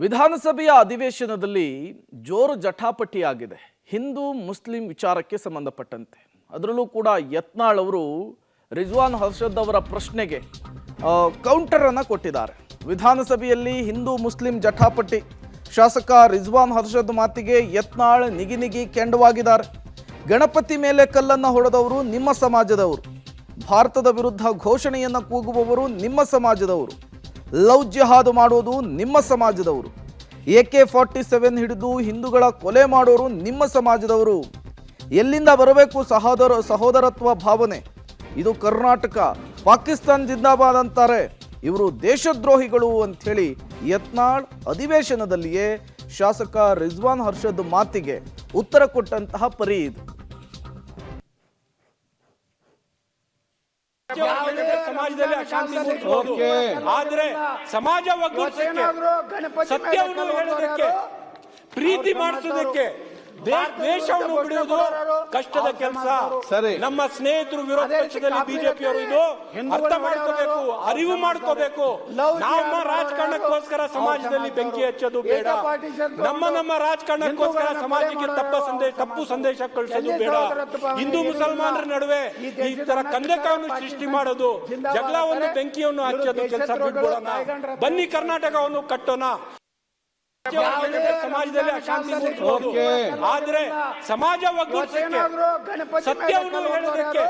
ವಿಧಾನಸಭೆಯ ಅಧಿವೇಶನದಲ್ಲಿ ಜೋರು ಜಟಾಪಟಿಯಾಗಿದೆ ಹಿಂದೂ ಮುಸ್ಲಿಂ ವಿಚಾರಕ್ಕೆ ಸಂಬಂಧಪಟ್ಟಂತೆ. ಅದರಲ್ಲೂ ಕೂಡ ಯತ್ನಾಳ್ ಅವರು ರಿಜ್ವಾನ್ ಹರ್ಷದ್ ಅವರ ಪ್ರಶ್ನೆಗೆ ಕೌಂಟರ್ ಅನ್ನು ಕೊಟ್ಟಿದ್ದಾರೆ. ವಿಧಾನಸಭೆಯಲ್ಲಿ ಹಿಂದೂ ಮುಸ್ಲಿಂ ಜಟಾಪಟಿ, ಶಾಸಕ ರಿಜ್ವಾನ್ ಹರ್ಷದ್ ಮಾತಿಗೆ ಯತ್ನಾಳ್ ನಿಗಿ ಕೆಂಡವಾಗಿದ್ದಾರೆ. ಗಣಪತಿ ಮೇಲೆ ಕಲ್ಲನ್ನು ಹೊಡೆದವರು ನಿಮ್ಮ ಸಮಾಜದವರು, ಭಾರತದ ವಿರುದ್ಧ ಘೋಷಣೆಯನ್ನು ಕೂಗುವವರು ನಿಮ್ಮ ಸಮಾಜದವರು, ಲವ್ ಜಿಹಾದ್ ಮಾಡೋದು ನಿಮ್ಮ ಸಮಾಜದವರು, AK-47 ಹಿಡಿದು ಹಿಂದೂಗಳ ಕೊಲೆ ಮಾಡೋರು ನಿಮ್ಮ ಸಮಾಜದವರು. ಎಲ್ಲಿಂದ ಬರಬೇಕು ಸಹೋದರತ್ವ ಭಾವನೆ? ಇದು ಕರ್ನಾಟಕ, ಪಾಕಿಸ್ತಾನ್ ಜಿಂದಾಬಾದ್ ಅಂತಾರೆ. ಇವರು ದೇಶದ್ರೋಹಿಗಳು ಅಂಥೇಳಿ ಯತ್ನಾಳ್ ಅಧಿವೇಶನದಲ್ಲಿಯೇ ಶಾಸಕ ರಿಜ್ವಾನ್ ಹರ್ಷದ್ ಮಾತಿಗೆ ಉತ್ತರ ಕೊಟ್ಟಂತಹ ಪರಿ ಇದು. ಸಮಾಜದಲ್ಲಿ ಅಶಾಂತಿ ಮೂಡಿಸಬಹುದು, ಆದ್ರೆ ಸಮಾಜ ಒಗ್ಗೂಡಿಸಕ್ಕೆ, ಸತ್ಯವನ್ನು ಹೇಳೋದಕ್ಕೆ, ಪ್ರೀತಿ ಮಾಡಿಸೋದಕ್ಕೆ ದ್ವೇಷವನ್ನು ಬಿಡುವುದು ಕಷ್ಟದ ಕೆಲಸ. ನಮ್ಮ ಸ್ನೇಹಿತರು ವಿರೋಧ ಪಕ್ಷದಲ್ಲಿ ಬಿಜೆಪಿಯವರು ಇದು ಅರ್ಥ ಮಾಡ್ಕೋಬೇಕು, ಅರಿವು ಮಾಡ್ಕೋಬೇಕು. ನಮ್ಮ ರಾಜಕಾರಣಕ್ಕೋಸ್ಕರ ಸಮಾಜದಲ್ಲಿ ಬೆಂಕಿ ಹಚ್ಚೋದು ಬೇಡ. ನಮ್ಮ ರಾಜಕಾರಣಕ್ಕೋಸ್ಕರ ಸಮಾಜಕ್ಕೆ ತಪ್ಪು ಸಂದೇಶ ಕಳಿಸೋದು ಬೇಡ. ಹಿಂದೂ ಮುಸಲ್ಮಾನರ ನಡುವೆ ಈ ತರ ಕಂದಕವನ್ನು ಸೃಷ್ಟಿ ಮಾಡೋದು, ಜಗಳವನ್ನು ಬೆಂಕಿಯನ್ನು ಹಚ್ಚೋದು ಕೆಲಸ ಬಿಟ್ಬಿಡೋಣ. ಬನ್ನಿ ಕರ್ನಾಟಕವನ್ನು ಕಟ್ಟೋಣ. ಸಮಾಜದಲ್ಲಿ ಅಶಾಂತಿ ಮೂಡಿಸಬಹುದು, ಆದ್ರೆ ಸಮಾಜ ಒಗ್ಗೂಡಿಸಕ್ಕೆ, ಸತ್ಯವನ್ನು ಹೇಳೋದಕ್ಕೆ,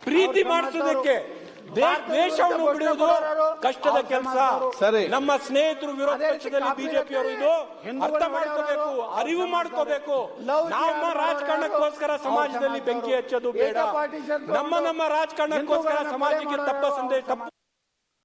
ಪ್ರೀತಿ ಮಾಡಿಸೋದಕ್ಕೆ ದ್ವೇಷವನ್ನು ಬಿಡುವುದು ಕಷ್ಟದ ಕೆಲಸ. ನಮ್ಮ ಸ್ನೇಹಿತರು ವಿರೋಧ ಪಕ್ಷದಲ್ಲಿ ಬಿಜೆಪಿಯವರು ಇದು ಅರ್ಥ ಮಾಡ್ಕೋಬೇಕು, ಅರಿವು ಮಾಡ್ಕೋಬೇಕು. ನಮ್ಮ ರಾಜಕಾರಣಕ್ಕೋಸ್ಕರ ಸಮಾಜದಲ್ಲಿ ಬೆಂಕಿ ಹಚ್ಚೋದು ಬೇಡ. ನಮ್ಮ ರಾಜಕಾರಣಕ್ಕೋಸ್ಕರ ಸಮಾಜಕ್ಕೆ ತಪ್ಪು